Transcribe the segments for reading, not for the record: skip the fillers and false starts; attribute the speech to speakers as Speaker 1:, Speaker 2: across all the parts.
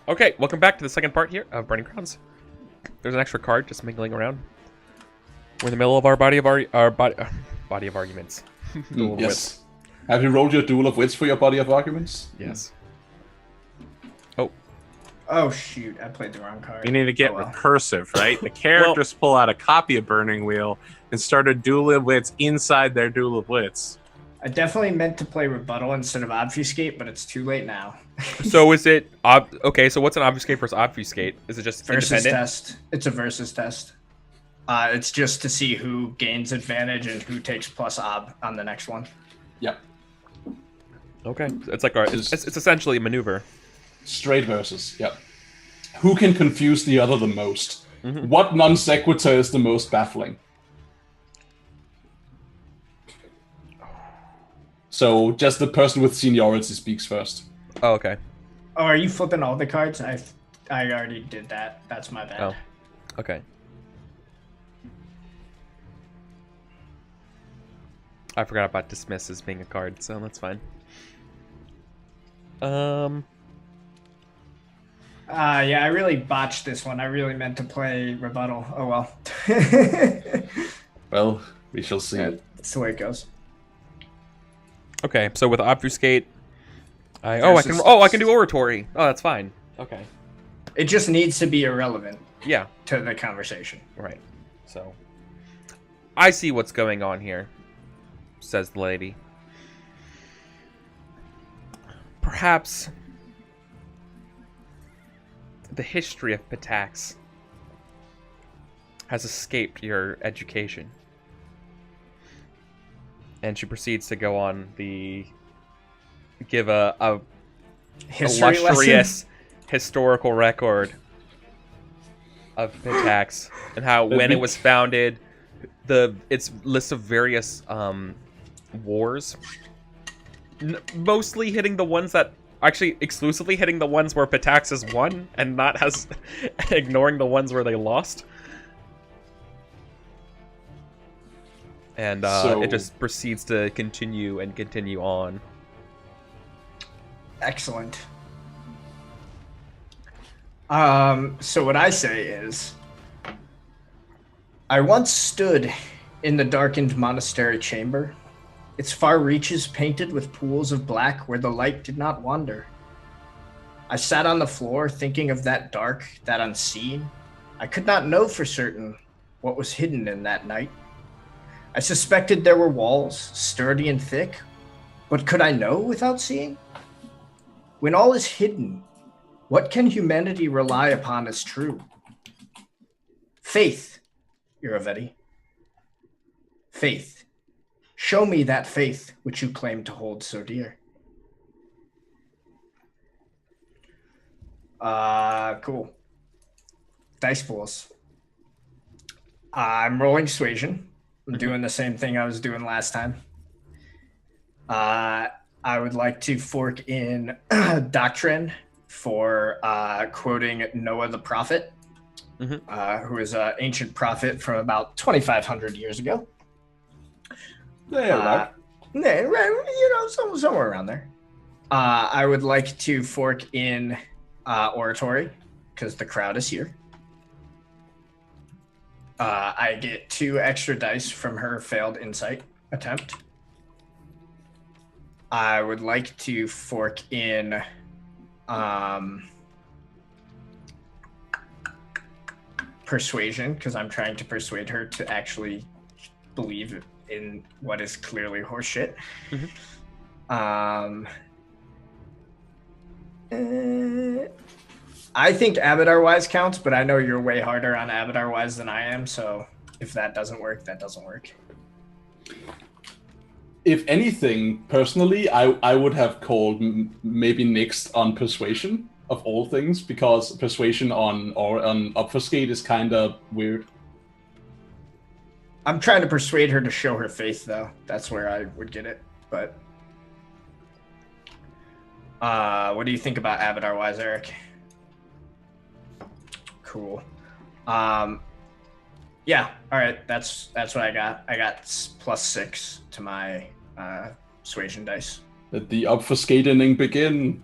Speaker 1: Okay, welcome back to the second part here of Burning Crowns. There's an extra card just mingling around. We're in the middle of our body of arguments. Duel of
Speaker 2: Yes.
Speaker 1: wits.
Speaker 2: Have you rolled your Duel of Wits for your body of arguments?
Speaker 1: Yes.
Speaker 3: Oh shoot, I played the wrong card.
Speaker 4: You need to get
Speaker 3: Oh, well.
Speaker 4: recursive, right? The characters pull out a copy of Burning Wheel and start a Duel of Wits inside their Duel of Wits.
Speaker 3: I definitely meant to play Rebuttal instead of Obfuscate, but it's too late now.
Speaker 1: So is it okay? So what's an obfuscate versus obfuscate? Is it just
Speaker 3: Versus
Speaker 1: independent?
Speaker 3: test. It's a versus test. It's just to see who gains advantage and who takes plus ob on the next one.
Speaker 2: Yep.
Speaker 1: Okay, it's like it's essentially a maneuver.
Speaker 2: Straight versus. Yep. Who can confuse the other the most? What non sequitur is the most baffling? So just the person with seniority speaks first.
Speaker 1: Oh, okay.
Speaker 3: Oh, are you flipping all the cards? I already did that. That's my bad.
Speaker 1: Oh, okay. I forgot about dismiss as being a card, so that's fine.
Speaker 3: Yeah, I really botched this one. I really meant to play Rebuttal. Oh well.
Speaker 2: Well, we shall see.
Speaker 3: Yeah, that's the way it goes.
Speaker 1: Okay, so with obfuscate, I can do oratory. Oh, that's fine. Okay.
Speaker 3: It just needs to be irrelevant
Speaker 1: Yeah.
Speaker 3: to the conversation.
Speaker 1: Right. So, I see what's going on here, says the lady. Perhaps the history of Pitax has escaped your education. And she proceeds to go on give a
Speaker 3: History
Speaker 1: illustrious
Speaker 3: lesson?
Speaker 1: historical record of Pitax and how when it was founded, its list of various wars, mostly hitting the ones that actually exclusively hitting the ones where Pitax has won and not has ignoring the ones where they lost. And it just proceeds to continue on.
Speaker 3: Excellent. So what I say is, I once stood in the darkened monastery chamber, its far reaches painted with pools of black where the light did not wander. I sat on the floor thinking of that dark, that unseen. I could not know for certain what was hidden in that night. I suspected there were walls, sturdy and thick, but could I know without seeing? When all is hidden, what can humanity rely upon as true? Faith, Iravetti. Faith. Show me that faith which you claim to hold so dear. Cool. Dice pools. I'm rolling Suasion. I'm doing the same thing I was doing last time. I would like to fork in Doctrine for quoting Noah the prophet, who is an ancient prophet from about 2,500 years ago.
Speaker 2: Yeah,
Speaker 3: Somewhere around there. I would like to fork in Oratory, because the crowd is here. I get 2 extra dice from her failed insight attempt. I would like to fork in Persuasion, because I'm trying to persuade her to actually believe in what is clearly horseshit. I think Abadar Wise counts, but I know you're way harder on Abadar Wise than I am, so if that doesn't work, that doesn't work.
Speaker 2: If anything, personally, I would have called maybe next on Persuasion of all things, because Persuasion on Obfuscate is kind of weird.
Speaker 3: I'm trying to persuade her to show her faith, though. That's where I would get it. But what do you think about Abadar Wise, Eric? Cool. Yeah. All right. That's what I got. I got +6 to my Suasion dice.
Speaker 2: Let the obfuscating begin.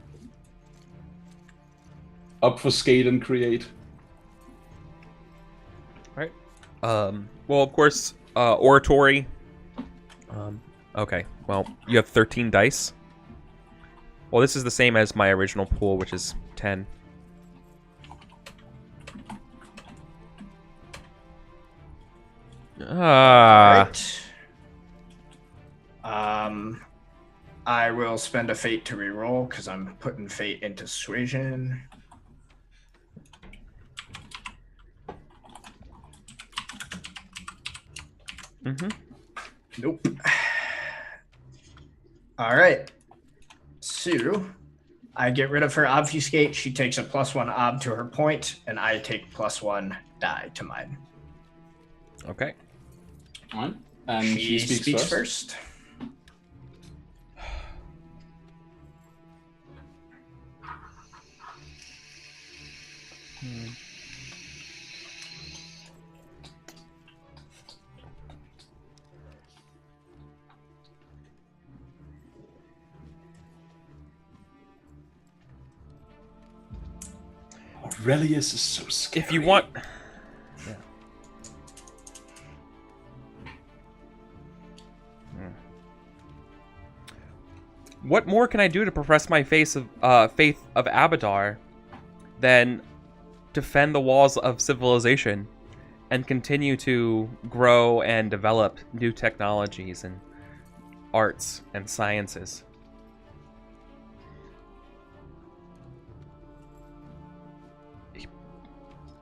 Speaker 2: obfuscate and create.
Speaker 1: All right. Well, of course, oratory. Okay. Well, you have 13 dice. Well, this is the same as my original pool, which is 10.
Speaker 3: Right. I will spend a fate to reroll because I'm putting fate into suasion. Nope. All right. So I get rid of her obfuscate. She takes a +1 ob to her point, and I take +1 die to mine.
Speaker 1: Okay.
Speaker 2: All right. And
Speaker 3: She
Speaker 2: she speaks first. Aurelius is so scary.
Speaker 1: If you want... Yeah. What more can I do to profess my faith of Abadar than defend the walls of civilization and continue to grow and develop new technologies and arts and sciences?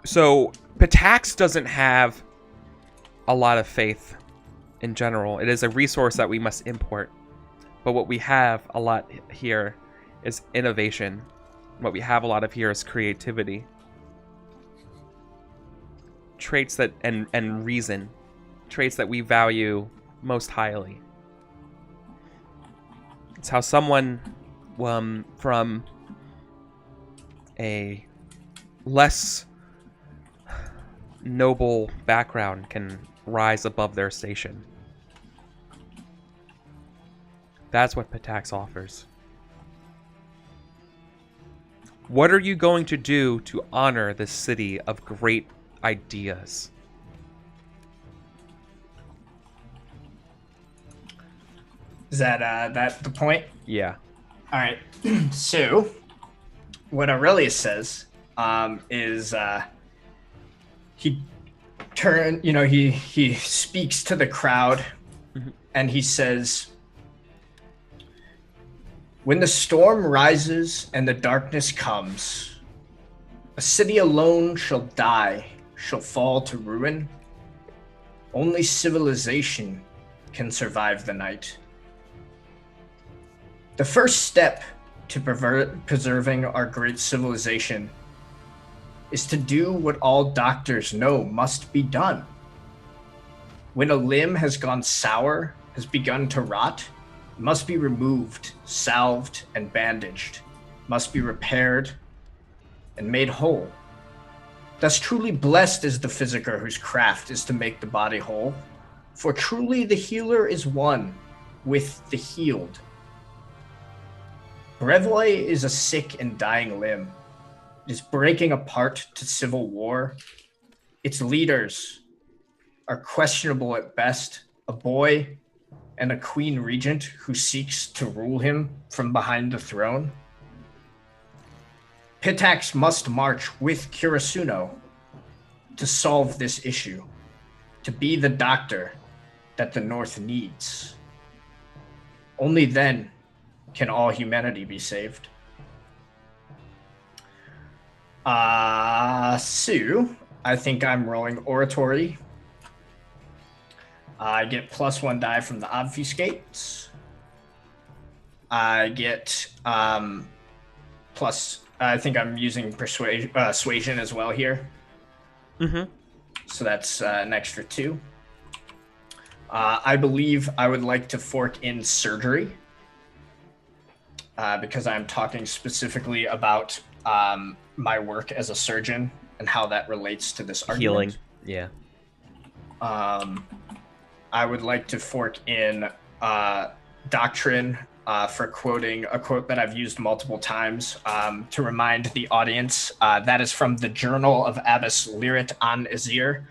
Speaker 1: So, Pitax doesn't have a lot of faith in general. It is a resource that we must import. But what we have a lot here is innovation. What we have a lot of here is creativity. Traits that, and reason. Traits that we value most highly. It's how someone from a less noble background can rise above their station. That's what Pitax offers. What are you going to do to honor this city of great ideas?
Speaker 3: Is that the point?
Speaker 1: Yeah.
Speaker 3: All right. So, what Aurelius says is he speaks to the crowd, and he says, "When the storm rises and the darkness comes, a city alone shall die, shall fall to ruin. Only civilization can survive the night. The first step to preserving our great civilization is to do what all doctors know must be done. When a limb has gone sour, has begun to rot, it must be removed, salved, and bandaged, must be repaired and made whole. Thus truly blessed is the physiker whose craft is to make the body whole, for truly the healer is one with the healed. Brevoy is a sick and dying limb. It is breaking apart to civil war. Its leaders are questionable at best, a boy and a queen regent who seeks to rule him from behind the throne. Pitax must march with Kurasuno to solve this issue, to be the doctor that the North needs. Only then can all humanity be saved." So I think I'm rolling oratory. I get +1 die from the obfuscates. I get plus. I think I'm using persuasion as well here. So that's an extra 2. I believe I would like to fork in surgery because I'm talking specifically about my work as a surgeon and how that relates to this argument.
Speaker 1: Healing. Yeah.
Speaker 3: I would like to fork in doctrine for quoting a quote that I've used multiple times to remind the audience. That is from the Journal of Abbess Lirit an Azir,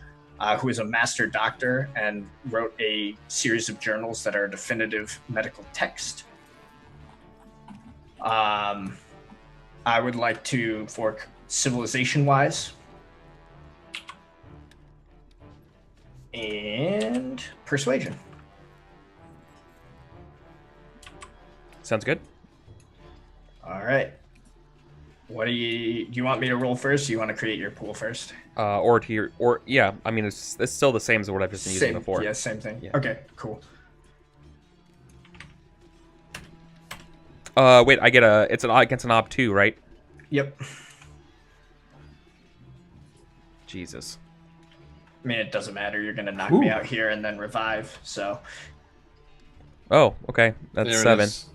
Speaker 3: who is a master doctor and wrote a series of journals that are definitive medical text. I would like to fork civilization-wise. And persuasion.
Speaker 1: Sounds good.
Speaker 3: All right. Do you want me to roll first? Or you want to create your pool first?
Speaker 1: Yeah. I mean, it's still the same as what I've just been using before.
Speaker 3: Yeah, same thing.
Speaker 1: Yeah.
Speaker 3: Okay, cool.
Speaker 1: Wait, I get it's against an ob 2, right?
Speaker 3: Yep.
Speaker 1: Jesus.
Speaker 3: I mean, it doesn't matter. You're gonna knock me out here and then revive. So.
Speaker 1: Oh, okay. That's
Speaker 2: There it
Speaker 1: 7.
Speaker 2: is.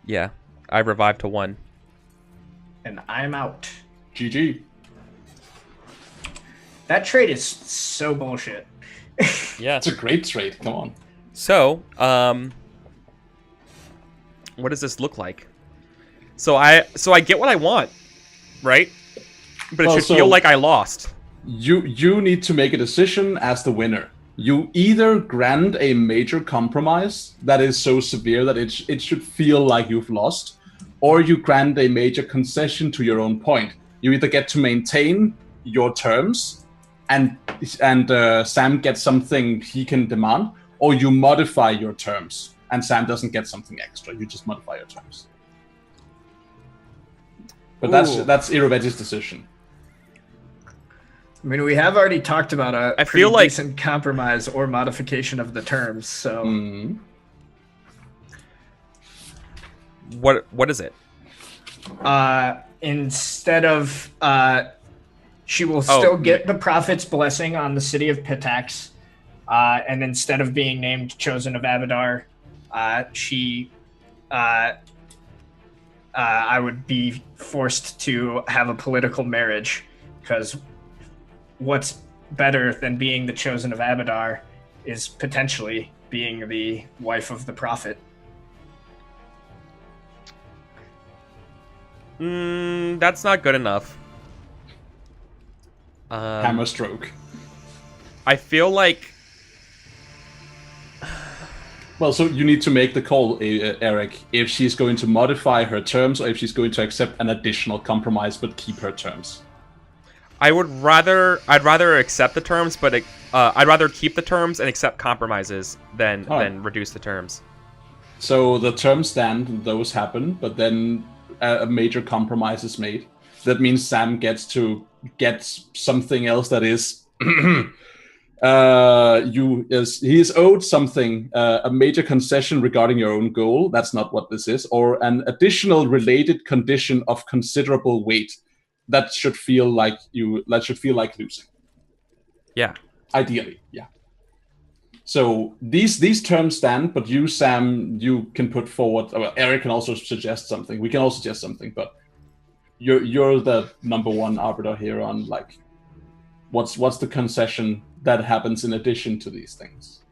Speaker 1: Yeah, I revived to 1.
Speaker 3: And I'm out.
Speaker 2: GG.
Speaker 3: That trade is so bullshit.
Speaker 1: Yeah.
Speaker 2: It's a great trade. Come on.
Speaker 1: So, what does this look like? So I get what I want, right? But it should feel like I lost.
Speaker 2: You need to make a decision as the winner. You either grant a major compromise that is so severe that it should feel like you've lost, or you grant a major concession to your own point. You either get to maintain your terms, and Sam gets something he can demand, or you modify your terms, and Sam doesn't get something extra. You just modify your terms. But that's EricVulgaris' decision.
Speaker 3: I mean, we have already talked about a
Speaker 1: feel like
Speaker 3: decent compromise or modification of the terms, so...
Speaker 1: What is it?
Speaker 3: Instead of... she will still get the Prophet's blessing on the city of Pitax, and instead of being named Chosen of Abadar, I would be forced to have a political marriage, because what's better than being the Chosen of Abadar is potentially being the wife of the Prophet.
Speaker 1: That's not good enough.
Speaker 2: Hammer stroke.
Speaker 1: I feel like...
Speaker 2: Well, so you need to make the call, Eric, if she's going to modify her terms or if she's going to accept an additional compromise but keep her terms.
Speaker 1: I'd rather accept the terms, but I'd rather keep the terms and accept compromises than reduce the terms.
Speaker 2: So the terms stand, those happen, but then a major compromise is made. That means Sam gets to get something else that is he is owed something, a major concession regarding your own goal. That's not what this is, or an additional related condition of considerable weight. That should feel like losing.
Speaker 1: Yeah.
Speaker 2: Ideally, yeah. So these terms stand, but you, Sam, you can put forward. Well, Eric can also suggest something. We can all suggest something, but you're the number one arbiter here on like what's the concession that happens in addition to these things.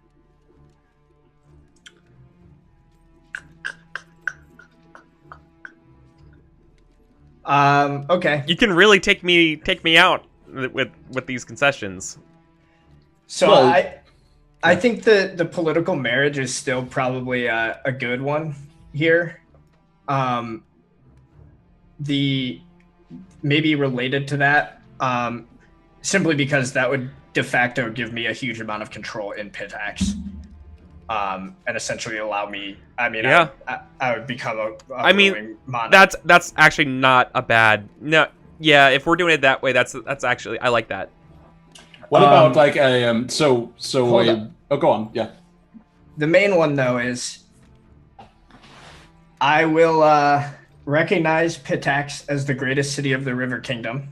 Speaker 3: Okay.
Speaker 1: You can really take me out with these concessions.
Speaker 3: So I think the political marriage is still probably a good one here. The maybe related to that, simply because that would de facto give me a huge amount of control in Pitax. And essentially allow me. I mean,
Speaker 1: yeah.
Speaker 3: I would become a
Speaker 1: I mean,
Speaker 3: ruling monarch.
Speaker 1: that's actually not a bad. No, yeah. If we're doing it that way, that's actually I like that.
Speaker 2: What about like a so go on, yeah.
Speaker 3: The main one though is I will recognize Pitax as the greatest city of the River Kingdom.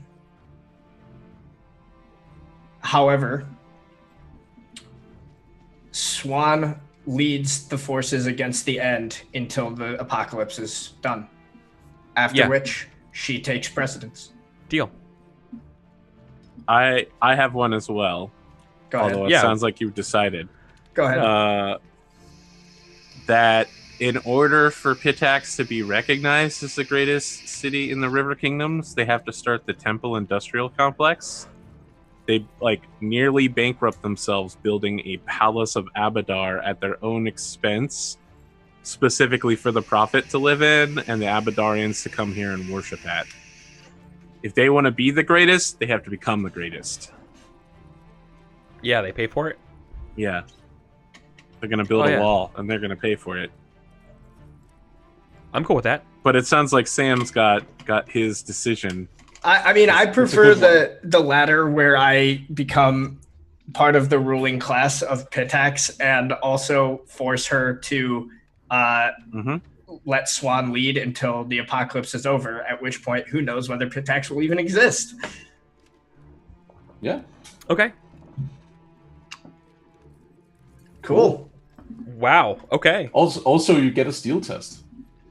Speaker 3: However, Swan leads the forces against the end until the apocalypse is done. After which, she takes precedence.
Speaker 1: Deal.
Speaker 4: I have one as well.
Speaker 3: Go ahead.
Speaker 4: Although it sounds like you've decided.
Speaker 3: Go ahead.
Speaker 4: That in order for Pitax to be recognized as the greatest city in the River Kingdoms, they have to start the Temple Industrial Complex. They nearly bankrupt themselves building a Palace of Abadar at their own expense, specifically for the Prophet to live in and the Abadarians to come here and worship at. If they want to be the greatest, they have to become the greatest.
Speaker 1: Yeah, they pay for it.
Speaker 4: Yeah. They're going to build a wall, and they're going to pay for it.
Speaker 1: I'm cool with that.
Speaker 4: But it sounds like Sam's got his decision.
Speaker 3: I mean, I prefer the latter, where I become part of the ruling class of Pitax and also force her to let Swan lead until the apocalypse is over, at which point, who knows whether Pitax will even exist.
Speaker 2: Yeah.
Speaker 1: Okay.
Speaker 3: Cool.
Speaker 1: Wow. Okay.
Speaker 2: Also, you get a steel test.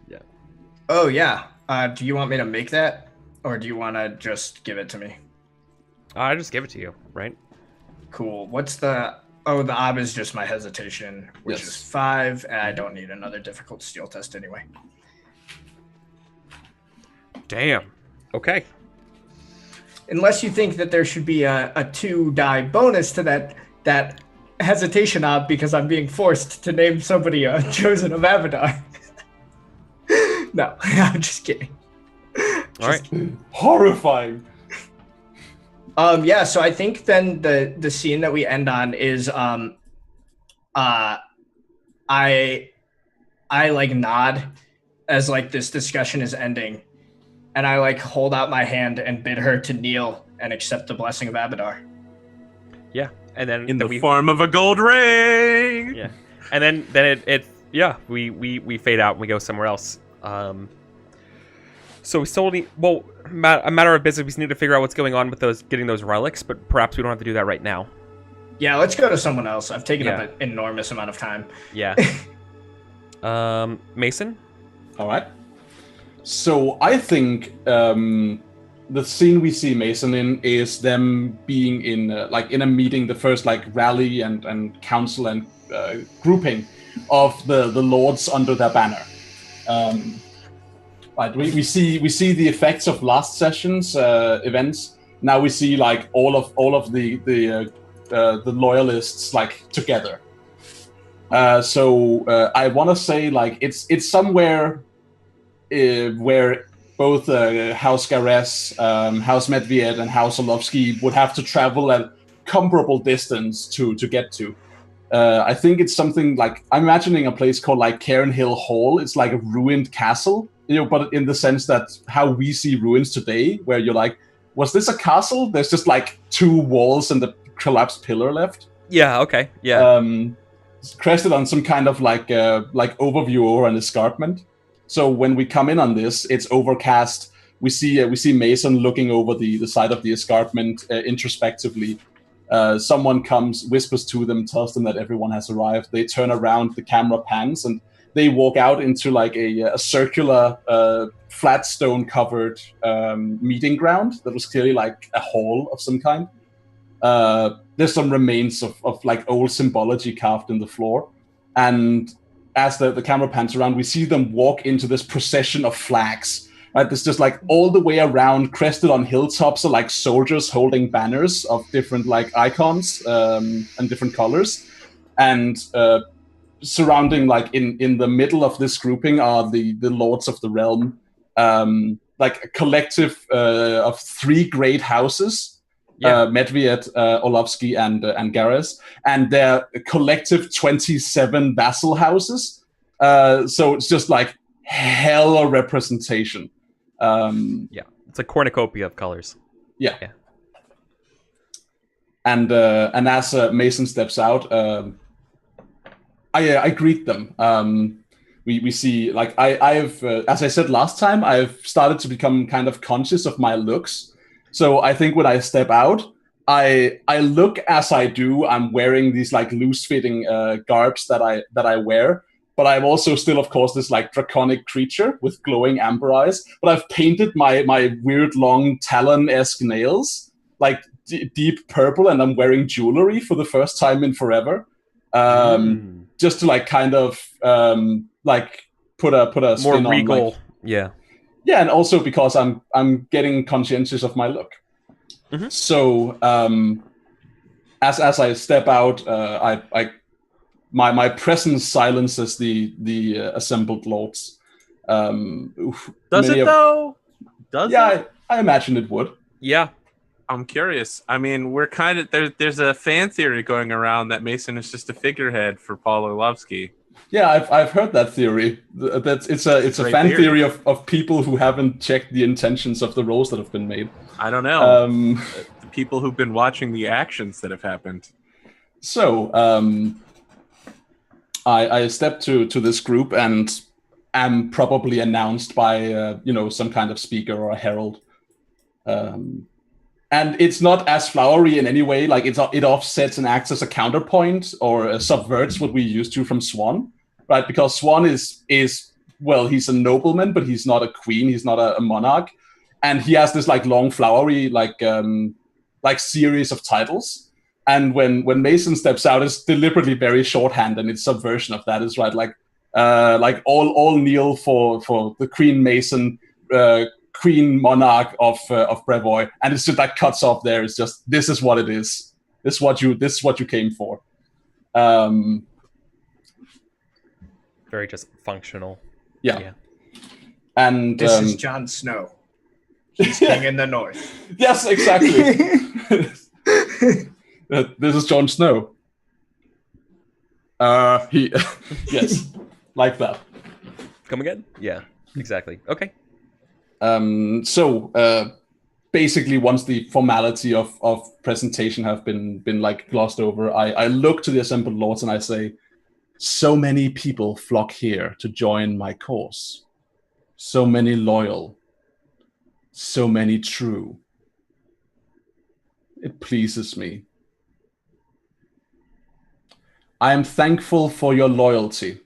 Speaker 1: Yeah.
Speaker 3: Oh, yeah. Do you want me to make that? Or do you want to just give it to me?
Speaker 1: I just give it to you, right?
Speaker 3: Cool. What's the... Oh, the ob is just my hesitation, which is 5, and I don't need another difficult steel test anyway.
Speaker 1: Damn. Okay.
Speaker 3: Unless you think that there should be a 2-die bonus to that hesitation ob, because I'm being forced to name somebody a chosen of Abadar. No, I'm just kidding.
Speaker 1: All right.
Speaker 2: Horrifying.
Speaker 3: Yeah, so I think then the scene that we end on is I nod as this discussion is ending, and I hold out my hand and bid her to kneel and accept the blessing of Abadar.
Speaker 1: Yeah, and then
Speaker 4: in the form of a gold ring.
Speaker 1: Yeah, and then we fade out and we go somewhere else. So we still need, a matter of business. We need to figure out what's going on with getting those relics, but perhaps we don't have to do that right now.
Speaker 3: Yeah, let's go to someone else. I've taken up an enormous amount of time.
Speaker 1: Yeah. Mason?
Speaker 2: All right. So I think the scene we see Mason in is them being in a meeting, the first rally and council and grouping of the lords under their banner. Right, we see the effects of last session's events. Now we see all of the loyalists together. So I want to say it's somewhere where both House Gares, House Medved, and House Orlovsky would have to travel a comparable distance to get to. I think it's something I'm imagining a place called Cairn Hill Hall. It's a ruined castle. But in the sense that how we see ruins today, where you're was this a castle? There's just 2 walls and the collapsed pillar left.
Speaker 1: Yeah. Okay. Yeah.
Speaker 2: Crested on some kind of overview or an escarpment. So when we come in on this, it's overcast. We see Mason looking over the side of the escarpment introspectively. Someone comes, whispers to them, tells them that everyone has arrived. They turn around, the camera pans, and they walk out into a circular, flat stone covered meeting ground that was clearly a hall of some kind. There's some remains of old symbology carved in the floor. And as the camera pans around, we see them walk into this procession of flags. Right, there's just all the way around, crested on hilltops, are soldiers holding banners of different icons and different colors. And surrounding in the middle of this grouping are the lords of the realm, a collective of 3 great houses, Medved, Orlovsky, and Gares, and their collective 27 vassal houses. So it's just hella representation.
Speaker 1: It's a cornucopia of colors.
Speaker 2: Yeah. And as Mason steps out, I greet them. We see I've as I said last time, I've started to become kind of conscious of my looks. So I think when I step out, I look as I do. I'm wearing these loose fitting garbs that I wear, but I'm also still, of course, this draconic creature with glowing amber eyes. But I've painted my weird long talon-esque nails deep purple, and I'm wearing jewelry for the first time in forever. Just to kind of like put a
Speaker 1: More
Speaker 2: spin
Speaker 1: regal.
Speaker 2: on, like,
Speaker 1: Yeah.
Speaker 2: yeah, and also because I'm getting conscientious of my look.
Speaker 1: Mhm.
Speaker 2: So as I step out, my presence silences the assembled lords.
Speaker 4: Does it though? Does it?
Speaker 2: I imagine it would.
Speaker 1: Yeah.
Speaker 4: I'm curious. I mean, we're kind of there's a fan theory going around that Mason is just a figurehead for Paul Orlovsky.
Speaker 2: Yeah, I've heard that theory. It's a
Speaker 4: Great
Speaker 2: fan
Speaker 4: theory.
Speaker 2: theory of people who haven't checked the intentions of the roles that have been made.
Speaker 4: I don't know.
Speaker 2: Um,
Speaker 4: The people who've been watching the actions that have happened.
Speaker 2: so I step to this group and am probably announced by some kind of speaker or a herald. And it's not as flowery in any way. Like it offsets and acts as a counterpoint or subverts what we used to from Swan, right? Because Swan is well, he's a nobleman, but he's not a queen. He's not a monarch, and he has this like long flowery like series of titles. And when Mason steps out, it's deliberately very shorthand, and its subversion of that is right. Like all kneel for the Queen Mason. Queen monarch of Brevoy, and it's just like cuts off there. It's just this is what it is. This is what you came for.
Speaker 1: Very just functional.
Speaker 2: Yeah. And
Speaker 3: This is Jon Snow. He's king in the north.
Speaker 2: Yes, exactly. This is Jon Snow. Yes, like that.
Speaker 1: Come again? Yeah. Exactly. Okay.
Speaker 2: So basically, once the formality of presentation have been like glossed over, I look to the assembled lords and I say, so many people flock here to join my cause. So many loyal. So many true. It pleases me. I am thankful for your loyalty.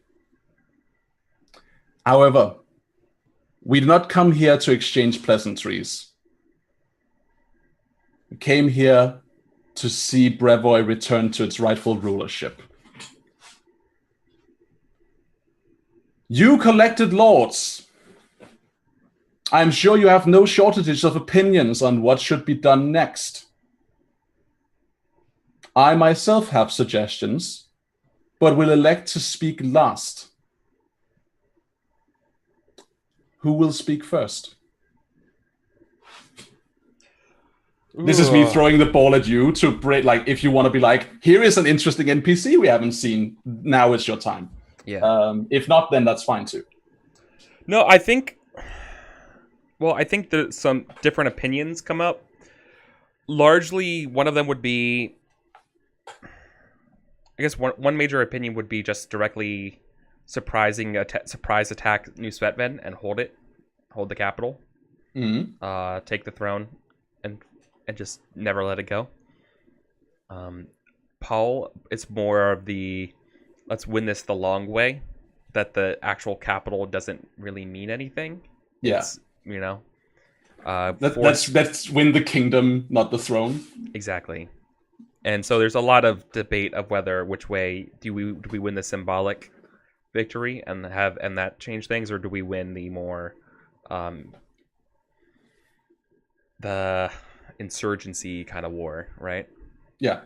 Speaker 2: However, we did not come here to exchange pleasantries. We came here to see Brevoy return to its rightful rulership. You collected lords. I'm sure you have no shortage of opinions on what should be done next. I myself have suggestions, but will elect to speak last. Who will speak first? This is me throwing the ball at you to break. Like, if you want to be like, here is an interesting NPC we haven't seen. Now it's your time.
Speaker 1: Yeah.
Speaker 2: If not, then that's fine too.
Speaker 1: No, I think that some different opinions come up. Largely, one of them would be, I guess one major opinion would be just directly surprise attack New Svetven and hold the capital, take the throne, and just never let it go. Paul, it's more of the let's win this the long way, that the actual capital doesn't really mean anything.
Speaker 2: Yeah,
Speaker 1: it's,
Speaker 2: let's win the kingdom, not the throne.
Speaker 1: Exactly. And so there's a lot of debate of which way do we win the symbolic victory and that change things, or do we win the more the insurgency kind of war, right?
Speaker 2: Yeah.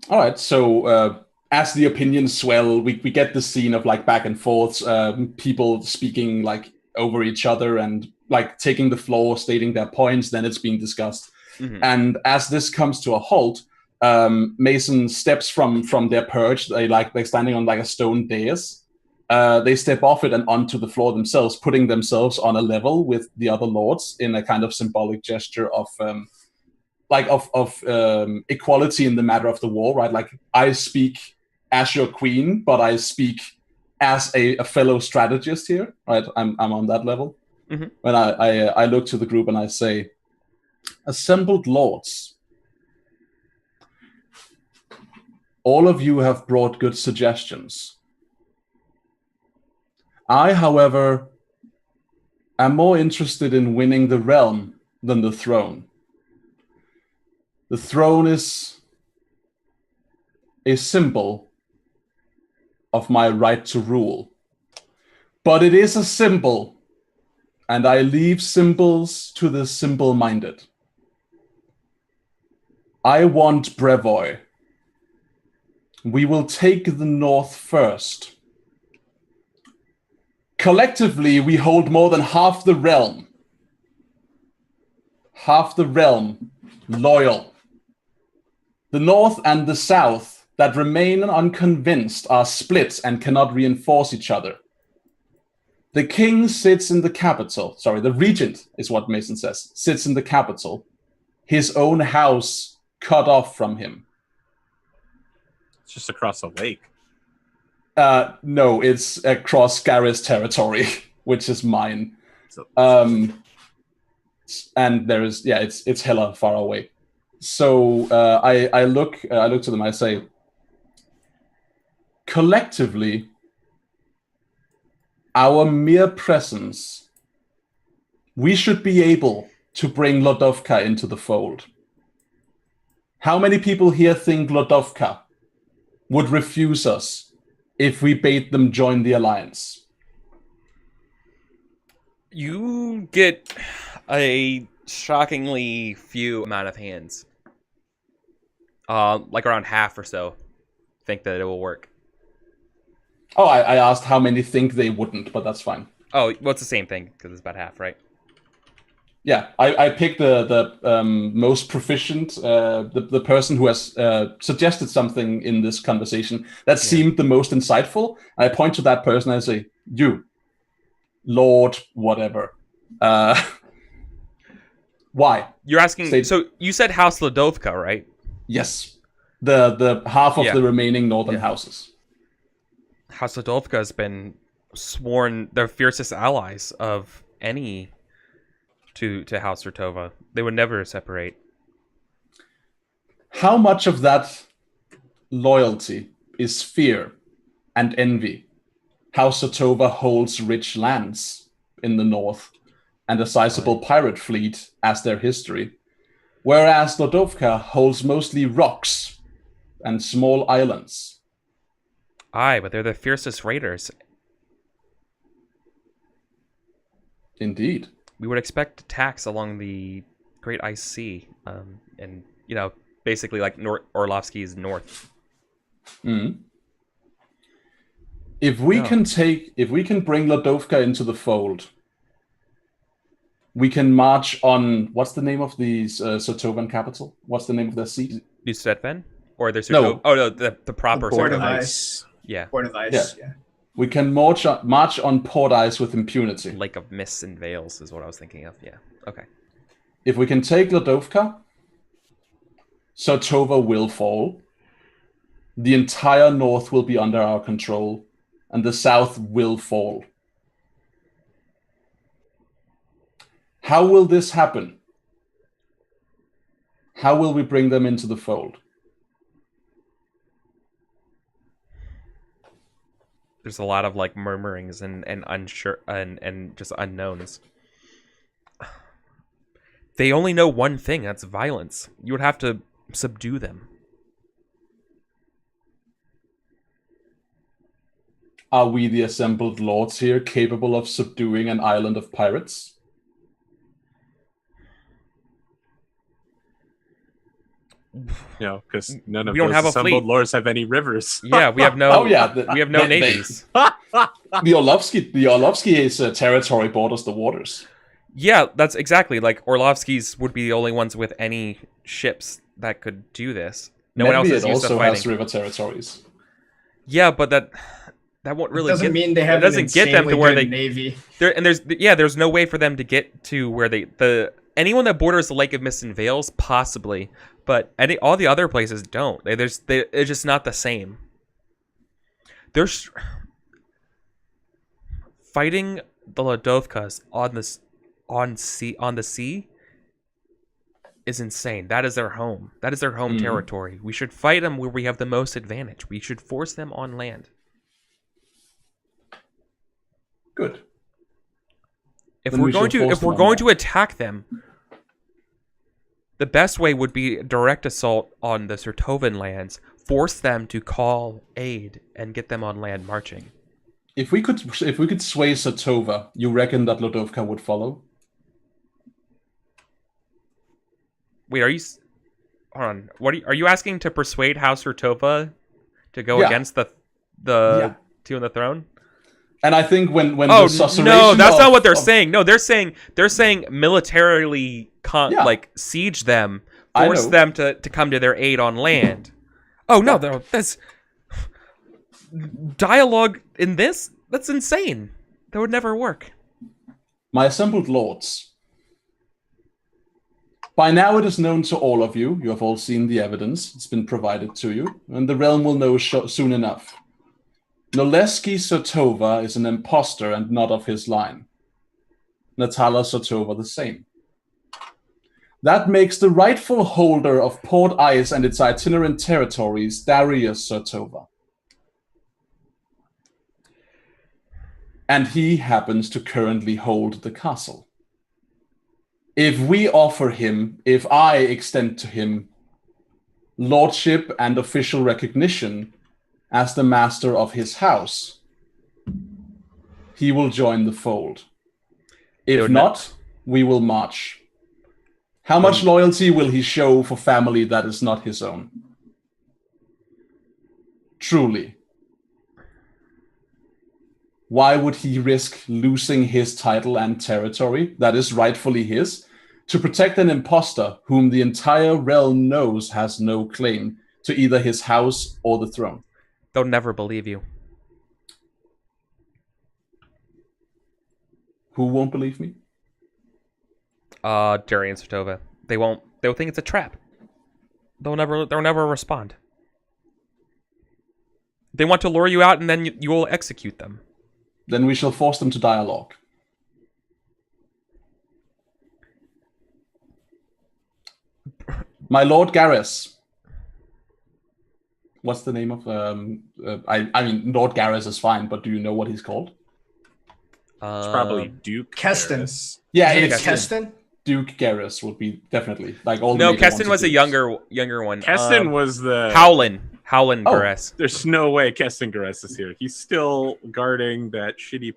Speaker 2: All right. So as the opinions swell, we get the scene of like back and forths, people speaking like over each other and like taking the floor, stating their points. Then it's being discussed. Mm-hmm. And as this comes to a halt, Mason steps from their perch. They're standing on like a stone dais. They step off it and onto the floor themselves, putting themselves on a level with the other lords in a kind of symbolic gesture of equality in the matter of the war, right? Like, I speak as your queen, but I speak as a fellow strategist here, right? I'm on that level. Mm-hmm. When I look to the group and I say, assembled lords, all of you have brought good suggestions. I, however, am more interested in winning the realm than the throne. The throne is a symbol of my right to rule. But it is a symbol, and I leave symbols to the simple-minded. I want Brevoy. We will take the north first. Collectively, we hold more than half the realm. Half the realm loyal. The north and the south that remain unconvinced are split and cannot reinforce each other. The king sits in the capital. Sorry, the regent is what Mason says. Sits in the capital. His own house cut off from him.
Speaker 4: It's just across a lake.
Speaker 2: No, it's across Garris territory, which is mine.
Speaker 4: So,
Speaker 2: And there is, yeah, it's hella far away. So I look to them. I say, collectively, our mere presence, we should be able to bring Lodovka into the fold. How many people here think Lodovka would refuse us if we bade them join the alliance?
Speaker 1: You get a shockingly few amount of hands. Like around half or so think that it will work.
Speaker 2: Oh, I asked how many think they wouldn't, but that's fine.
Speaker 1: Oh, well, it's the same thing, because it's about half, right?
Speaker 2: Yeah, I picked the most proficient, the person who has suggested something in this conversation that seemed the most insightful. And I point to that person and I say, you, Lord, whatever. Why?
Speaker 1: You're asking, so you said House Ladovka, right?
Speaker 2: Yes. The half of the remaining northern houses.
Speaker 1: House Ladovka has been sworn their fiercest allies of any to House Rotova. They would never separate.
Speaker 2: How much of that loyalty is fear and envy? House Rotova holds rich lands in the north and a sizable pirate fleet as their history, whereas Lodovka holds mostly rocks and small islands.
Speaker 1: Aye, but they're the fiercest raiders.
Speaker 2: Indeed.
Speaker 1: We would expect attacks along the Great Ice Sea, and basically like Orlovsky's north.
Speaker 2: Mm. If we can bring Lodovka into the fold, we can march on. What's the name of the Sotovan capital? What's the name of their seat?
Speaker 1: New Stetven? Or there's
Speaker 2: no.
Speaker 1: Oh no, the proper
Speaker 3: Port
Speaker 1: Sotovan.
Speaker 3: of Ice.
Speaker 1: Yeah.
Speaker 3: Port of Ice. Yeah.
Speaker 2: We can march on Port Ice with impunity.
Speaker 1: Lake of Mists and Veils is what I was thinking of. Yeah. Okay.
Speaker 2: If we can take Lodovka, Sotova will fall. The entire north will be under our control, and the south will fall. How will this happen? How will we bring them into the fold?
Speaker 1: There's a lot of like murmurings and unsure and just unknowns. They only know one thing, that's violence. You would have to subdue them.
Speaker 2: Are we the assembled lords here capable of subduing an island of pirates?
Speaker 4: No, because none of
Speaker 1: We don't
Speaker 4: those
Speaker 1: have a
Speaker 4: assembled
Speaker 1: fleet.
Speaker 4: lords have any rivers.
Speaker 1: Yeah, we have no. we have no
Speaker 2: they-
Speaker 1: navies.
Speaker 2: The Orlovsky territory borders the waters.
Speaker 1: Yeah, that's exactly like Orlovsky's would be the only ones with any ships that could do this. No one else is
Speaker 2: Medved
Speaker 1: used to
Speaker 2: also
Speaker 1: fighting.
Speaker 2: has river territories.
Speaker 1: Yeah, but that won't really
Speaker 3: Doesn't
Speaker 1: get,
Speaker 3: mean they have
Speaker 1: it doesn't get them to where they
Speaker 3: navy.
Speaker 1: there's no way for them to get to where anyone that borders the Lake of Mist and Veils possibly, but all the other places don't. It's just not the same. There's fighting the Ladovkas on the sea is insane. That is their home. That is their home territory. We should fight them where we have the most advantage. We should force them on land.
Speaker 2: Good.
Speaker 1: If
Speaker 2: Then
Speaker 1: we're
Speaker 2: we
Speaker 1: going
Speaker 2: should
Speaker 1: to
Speaker 2: force
Speaker 1: if
Speaker 2: them
Speaker 1: we're
Speaker 2: on
Speaker 1: going
Speaker 2: land.
Speaker 1: to attack them, The best way would be direct assault on the Sertovan lands, force them to call aid, and get them on land marching.
Speaker 2: If we could sway Satova, you reckon that Lodovka would follow?
Speaker 1: Wait, hold on. Are you asking to persuade House Sertova to go
Speaker 2: Yeah.
Speaker 1: against the two on the throne?
Speaker 2: And I think when
Speaker 1: Oh
Speaker 2: the susurration
Speaker 1: no, that's not what they're
Speaker 2: of-
Speaker 1: saying. No, they're saying militarily like siege them,
Speaker 2: I
Speaker 1: force
Speaker 2: know.
Speaker 1: them to come to their aid on land. Oh no, that's dialogue in this. That's insane. That would never work.
Speaker 2: My assembled lords, by now it is known to all of you. You have all seen the evidence. It's been provided to you, and the realm will know soon enough. Noleski Sotova is an impostor and not of his line. Natala Sotova the same. That makes the rightful holder of Port Ice and its itinerant territories Darius Sotova. And he happens to currently hold the castle. If I extend to him lordship and official recognition as the master of his house, he will join the fold. If not, we will march. How much loyalty will he show for family that is not his own? Truly. Why would he risk losing his title and territory that is rightfully his to protect an impostor whom the entire realm knows has no claim to either his house or the throne?
Speaker 1: They'll never believe you.
Speaker 2: Who won't believe me?
Speaker 1: Darian Sertova. They won't. They'll think it's a trap. They'll never respond. They want to lure you out, and then you will execute them.
Speaker 2: Then we shall force them to dialogue. My Lord Garrus. What's the name of I mean Lord Garrus is fine, but do you know what he's called?
Speaker 4: It's probably Duke
Speaker 3: Keston.
Speaker 4: Garrus.
Speaker 2: Yeah,
Speaker 3: Is it
Speaker 2: it's
Speaker 3: Keston?
Speaker 2: Duke Garrus would be definitely like all.
Speaker 1: No,
Speaker 2: the major
Speaker 1: Keston
Speaker 2: ones
Speaker 1: was
Speaker 2: are
Speaker 1: a
Speaker 2: Dukes.
Speaker 1: younger one.
Speaker 4: Keston was the
Speaker 1: Howlin
Speaker 2: Oh.
Speaker 1: Garres.
Speaker 4: There's no way Keston Garrus is here. He's still guarding that shitty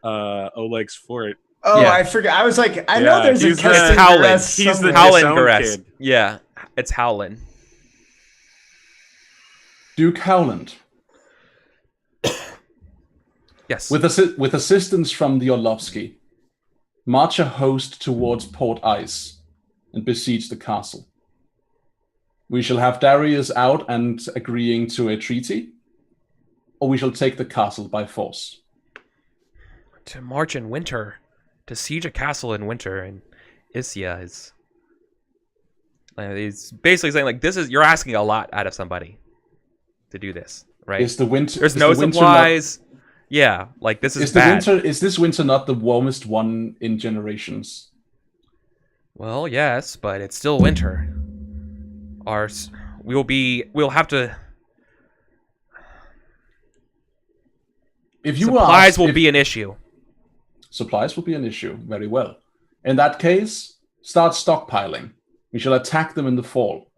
Speaker 4: Oleg's fort.
Speaker 3: Oh,
Speaker 1: Yeah.
Speaker 3: I forgot. I was like, I
Speaker 4: Yeah,
Speaker 3: know there's a
Speaker 4: he's the-
Speaker 3: Keston
Speaker 1: Howlin.
Speaker 3: Garrus
Speaker 4: He's the
Speaker 3: somewhere.
Speaker 1: Howlin
Speaker 4: disowned
Speaker 1: Garres.
Speaker 4: kid.
Speaker 1: Yeah, it's Howlin.
Speaker 2: Duke Howland.
Speaker 1: Yes.
Speaker 2: With assistance from the Orlovsky, march a host towards Port Ice and besiege the castle. We shall have Darius out and agreeing to a treaty, or we shall take the castle by force.
Speaker 1: To march in winter, to siege a castle in winter in Issia is. He's basically saying like you're asking a lot out of somebody to do this, right?
Speaker 2: Is the winter?
Speaker 1: There's
Speaker 2: is
Speaker 1: no
Speaker 2: the winter
Speaker 1: supplies. Yeah, like this is bad.
Speaker 2: Is this winter not the warmest one in generations?
Speaker 1: Well, yes, but it's still winter. We'll have to.
Speaker 2: If you
Speaker 1: Supplies
Speaker 2: ask,
Speaker 1: will be an issue.
Speaker 2: Supplies will be an issue. Very well. In that case, start stockpiling. We shall attack them in the fall.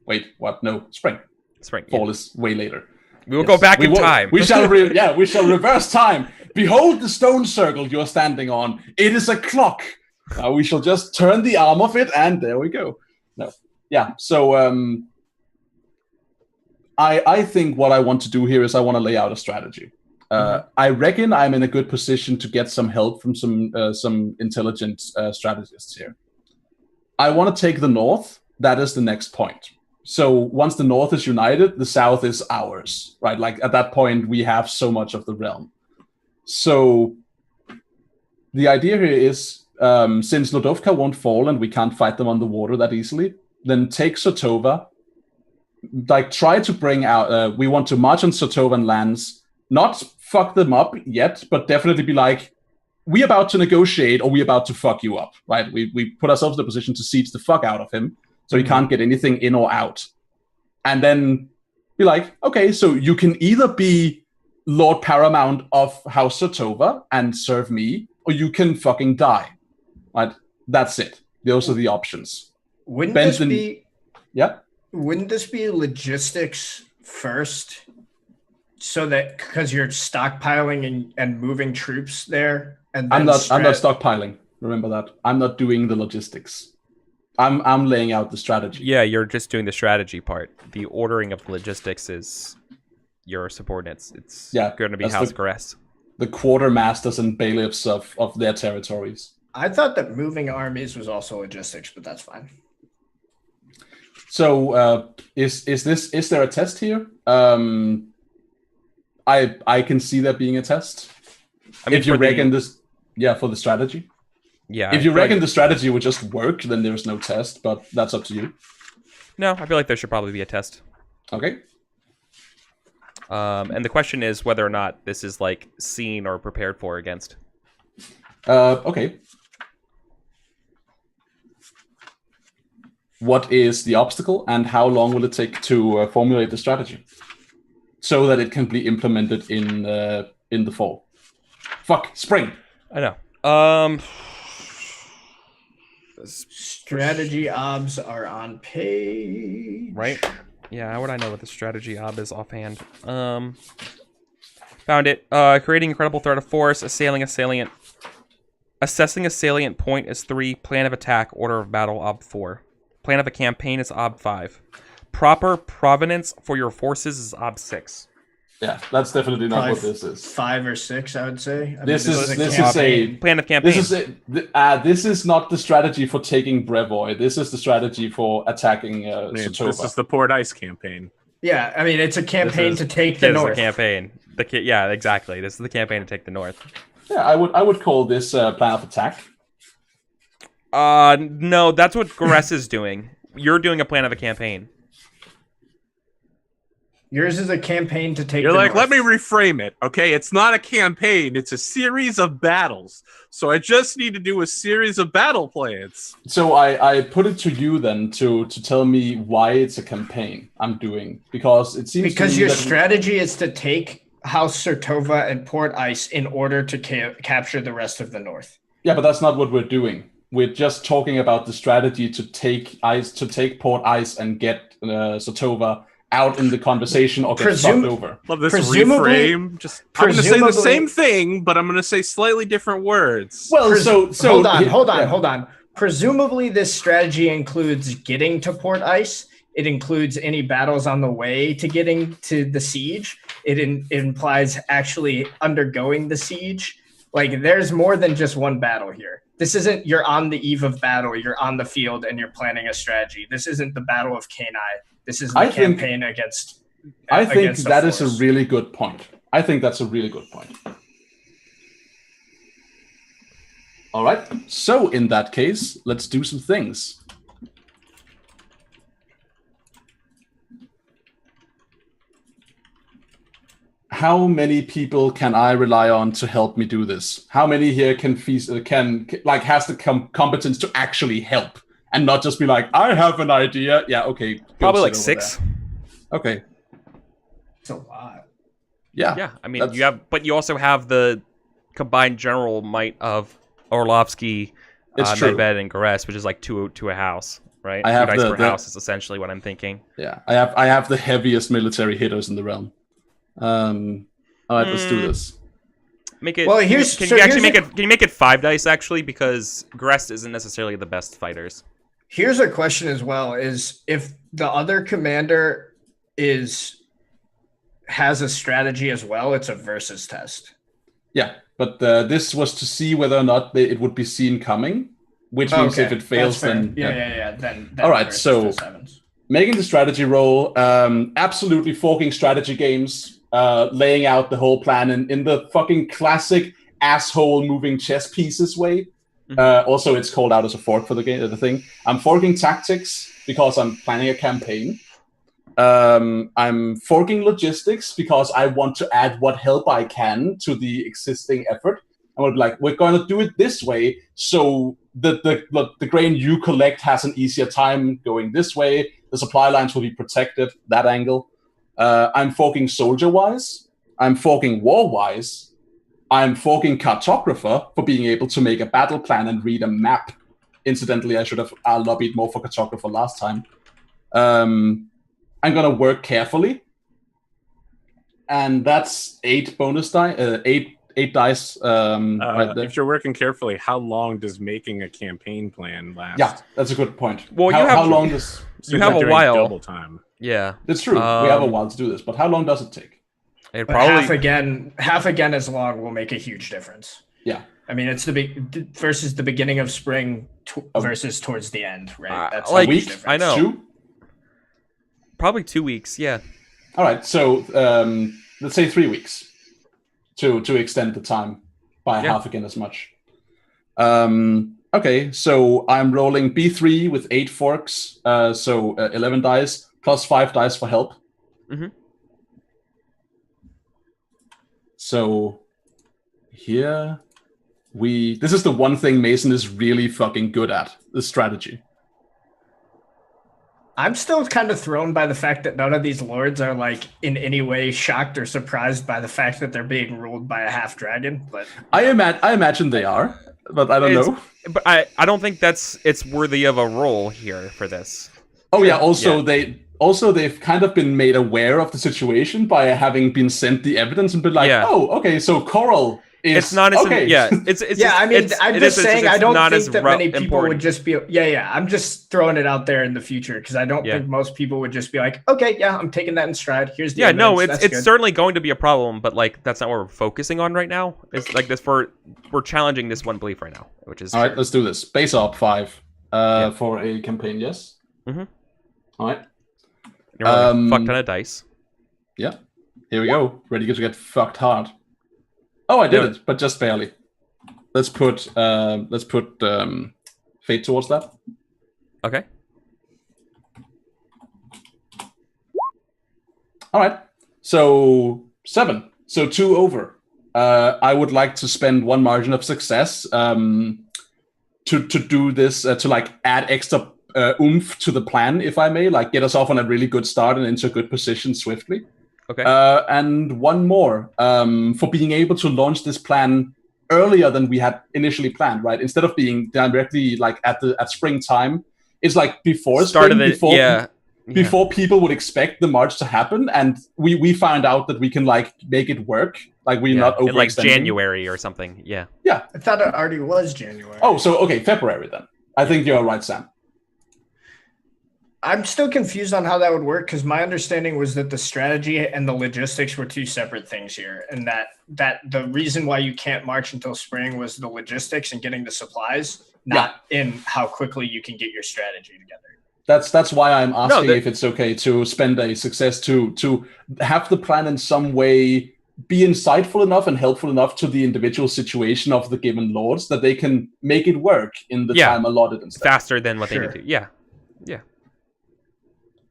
Speaker 2: Wait, what? No, spring.
Speaker 1: Spring.
Speaker 2: Fall is way later.
Speaker 1: We will go back in time.
Speaker 2: We shall reverse time. Behold the stone circle you are standing on. It is a clock. Now we shall just turn the arm of it, and there we go. No, yeah. So I think what I want to do here is I want to lay out a strategy. I reckon I'm in a good position to get some help from some intelligent strategists here. I want to take the north. That is the next point. So once the north is united, the south is ours, right? Like at that point, we have so much of the realm. So the idea here is, since Lodovka won't fall and we can't fight them on the water that easily, then take Sotova, like try to bring out, we want to march on Sotovan lands, not fuck them up yet, but definitely be like, we about to negotiate or we about to fuck you up, right? We put ourselves in the position to siege the fuck out of him. So he can't get anything in or out. And then be like, okay, so you can either be Lord Paramount of House Sotova and serve me, or you can fucking die. Right? That's it. Those are the options.
Speaker 3: Wouldn't
Speaker 2: Bend
Speaker 3: this
Speaker 2: the-
Speaker 3: be
Speaker 2: Yeah.
Speaker 3: Wouldn't this be logistics first? So that because you're stockpiling and moving troops there, and then
Speaker 2: I'm not stockpiling. Remember that. I'm not doing the logistics. I'm laying out the strategy.
Speaker 1: Yeah, you're just doing the strategy part. The ordering of the logistics is your subordinates. It's going to be
Speaker 2: that's
Speaker 1: House Garess.
Speaker 2: The quartermasters and bailiffs of their territories.
Speaker 3: I thought that moving armies was also logistics, but that's fine.
Speaker 2: So is there a test here? I can see there being a test.
Speaker 1: I mean,
Speaker 2: if you reckon this, for the strategy.
Speaker 1: Yeah.
Speaker 2: If you reckon the strategy would just work, then there's no test, but that's up to you.
Speaker 1: No, I feel like there should probably be a test.
Speaker 2: Okay.
Speaker 1: And the question is whether or not this is like seen or prepared for against.
Speaker 2: Okay. What is the obstacle, and how long will it take to formulate the strategy so that it can be implemented in the fall? Spring.
Speaker 1: I know.
Speaker 3: Strategy obs are on page.
Speaker 1: Right? Yeah, how would I know what the strategy ob is offhand? Found it. Creating incredible threat of force, assailing a salient. Assessing a salient point is 3. Plan of attack, order of battle, ob 4. Plan of a campaign is ob 5. Proper provenance for your forces is ob 6.
Speaker 2: Yeah, that's definitely not what this is.
Speaker 3: 5 or 6, I would say.
Speaker 2: This is a
Speaker 1: plan of campaign.
Speaker 2: This is not the strategy for taking Brevoy. This is the strategy for attacking Satova.
Speaker 4: This is the Port Ice campaign.
Speaker 3: Yeah, I mean it's a campaign to take the north.
Speaker 1: It's a campaign. Yeah, exactly. This is the campaign to take the north.
Speaker 2: Yeah, I would call this plan of attack.
Speaker 1: No, that's what Garess is doing. You're doing a plan of a campaign.
Speaker 3: Yours is a campaign to take.
Speaker 4: You're
Speaker 3: the
Speaker 4: like,
Speaker 3: north.
Speaker 4: let me reframe it. Okay, it's not a campaign; it's a series of battles. So I just need to do a series of battle plans.
Speaker 2: So I put it to you then to tell me why it's a campaign I'm doing, because it seems
Speaker 3: because
Speaker 2: to me
Speaker 3: your
Speaker 2: that
Speaker 3: strategy is to take House Sertova and Port Ice in order to capture the rest of the north.
Speaker 2: Yeah, but that's not what we're doing. We're just talking about the strategy to take Port Ice and get Satova out in the conversation or get fucked over.
Speaker 4: Love this reframe. I'm going to say the same thing, but I'm going to say slightly different words.
Speaker 2: Well, so
Speaker 3: hold on. Presumably, this strategy includes getting to Port Ice. It includes any battles on the way to getting to the siege. It implies actually undergoing the siege. Like, there's more than just one battle here. This isn't you're on the eve of battle, you're on the field, and you're planning a strategy. This isn't the Battle of Kenai. This is the campaign against.
Speaker 2: I think that is a really good point. I think that's a really good point. All right. So in that case, let's do some things. How many people can I rely on to help me do this? How many here can has the competence to actually help and not just be like, I have an idea. Yeah, okay.
Speaker 1: Probably like 6.
Speaker 2: There. Okay.
Speaker 3: It's a lot.
Speaker 2: Yeah.
Speaker 1: Yeah. I mean, you also have the combined general might of Orlovsky, Medved, and Garess, which is like two a house, right?
Speaker 2: I have
Speaker 1: 2 dice per house is essentially what I'm thinking.
Speaker 2: Yeah, I have the heaviest military hitters in the realm. All right, let's do this.
Speaker 1: Make it.
Speaker 3: Well,
Speaker 1: can you make it 5 dice actually, because Garess isn't necessarily the best fighters.
Speaker 3: Here's a question as well: is if the other commander has a strategy as well, it's a versus test.
Speaker 2: Yeah, but this was to see whether or not it would be seen coming, which means if it fails, then
Speaker 3: Then
Speaker 2: all right. So making the strategy roll, absolutely forking strategy games, laying out the whole plan in the fucking classic asshole moving chess pieces way. Also, it's called out as a fork for the thing. I'm forking tactics because I'm planning a campaign. I'm forking logistics because I want to add what help I can to the existing effort. I would be like, we're going to do it this way, so the grain you collect has an easier time going this way. The supply lines will be protected, that angle. I'm forking soldier-wise. I'm forking war-wise. I'm forking cartographer for being able to make a battle plan and read a map. incidentally, I'll lobbied more for cartographer last time. I'm gonna work carefully, and that's 8 bonus die, 8 dice. Right there.
Speaker 4: If you're working carefully, how long does making a campaign plan last?
Speaker 2: Yeah, that's a good point.
Speaker 1: Well,
Speaker 2: how long does?
Speaker 1: You have a while.
Speaker 4: Double time.
Speaker 1: Yeah,
Speaker 2: It's true. We have a while to do this, but how long does it take?
Speaker 1: it
Speaker 3: But
Speaker 1: probably
Speaker 3: half again as long will make a huge difference.
Speaker 2: Yeah.
Speaker 3: I mean, it's versus the beginning of spring versus towards the end, right? That's
Speaker 1: like,
Speaker 3: a huge
Speaker 2: week?
Speaker 3: difference.
Speaker 1: I know.
Speaker 2: 2?
Speaker 1: probably 2 weeks. Yeah.
Speaker 2: All right. So let's say 3 weeks to extend the time by half again as much. Okay. So I'm rolling B3 with 8 forks. So 11 dice plus 5 dice for help.
Speaker 1: Mm-hmm.
Speaker 2: So here this is the one thing Mason is really fucking good at, the strategy.
Speaker 3: I'm still kind of thrown by the fact that none of these lords are like in any way shocked or surprised by the fact that they're being ruled by a half dragon. But
Speaker 2: I imagine they are, but I don't know.
Speaker 1: But I don't think it's worthy of a roll here for this.
Speaker 2: Oh yeah. They've kind of been made aware of the situation by having been sent the evidence and been like, oh, okay, so Coral is
Speaker 1: it's not as
Speaker 2: okay.
Speaker 3: I'm just saying I don't think that many people
Speaker 1: important.
Speaker 3: would just be I'm just throwing it out there in the future because I don't think most people would just be like, okay, yeah, I'm taking that in stride. Here's the evidence.
Speaker 1: It's certainly going to be a problem, but like that's not what we're focusing on right now. It's like this we're challenging this one belief right now, which is
Speaker 2: all right. Let's do this. Base up 5 for a campaign. Yes.
Speaker 1: Mm-hmm.
Speaker 2: All right.
Speaker 1: You're rolling a fuck ton of dice.
Speaker 2: Yeah. Here we go. Ready to get fucked hard. Oh, I did it, but just barely. Let's put fate towards that.
Speaker 1: Okay.
Speaker 2: All right. So 7. So 2 over. I would like to spend 1 margin of success to do this to like add extra oomph to the plan, if I may, like get us off on a really good start and into a good position swiftly.
Speaker 1: Okay.
Speaker 2: And 1 more for being able to launch this plan earlier than we had initially planned, right? Instead of being directly like at springtime, it's like before before people would expect the march to happen, and we found out that we can like make it work, like we're not overextending.
Speaker 1: Like January or something. Yeah.
Speaker 2: Yeah.
Speaker 3: I thought it already was January.
Speaker 2: Oh, so okay, February then. I think you're right, Sam.
Speaker 3: I'm still confused on how that would work because my understanding was that the strategy and the logistics were 2 separate things here, and that the reason why you can't march until spring was the logistics and getting the supplies, not in how quickly you can get your strategy together.
Speaker 2: That's why I'm asking if it's okay to spend a success to have the plan in some way be insightful enough and helpful enough to the individual situation of the given lords that they can make it work in the time allotted and stuff.
Speaker 1: Faster than what they need to. Yeah. Yeah.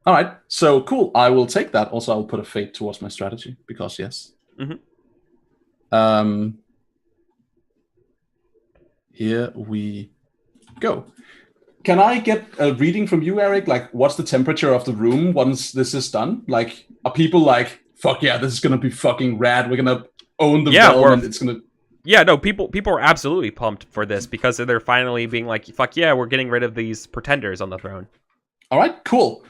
Speaker 2: All right, so cool. I will take that. Also, I'll put a fate towards my strategy because yes.
Speaker 1: Mm-hmm.
Speaker 2: Here we go. Can I get a reading from you, Eric? Like, what's the temperature of the room once this is done? Like, are people like, fuck yeah, this is gonna be fucking rad. We're gonna own the realm, and it's gonna.
Speaker 1: Yeah, no, people are absolutely pumped for this because they're finally being like, fuck yeah, we're getting rid of these pretenders on the throne.
Speaker 2: All right, cool.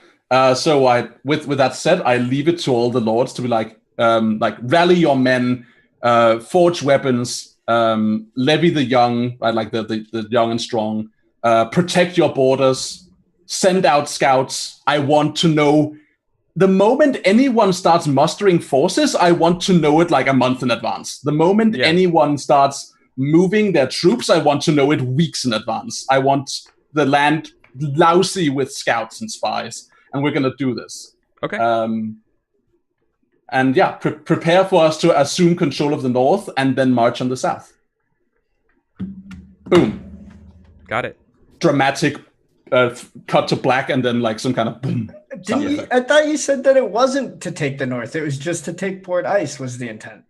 Speaker 2: So with that said, I leave it to all the lords to be like rally your men, forge weapons, levy the young, right, like the young and strong, protect your borders, send out scouts. I want to know the moment anyone starts mustering forces. I want to know it like a month in advance. The moment anyone starts moving their troops, I want to know it weeks in advance. I want the land lousy with scouts and spies. And we're going to do this.
Speaker 1: Okay.
Speaker 2: And yeah, prepare for us to assume control of the north and then march on the south. Boom.
Speaker 1: Got it.
Speaker 2: Dramatic cut to black and then like some kind of boom.
Speaker 3: I thought you said that it wasn't to take the north. It was just to take Port Ice was the intent.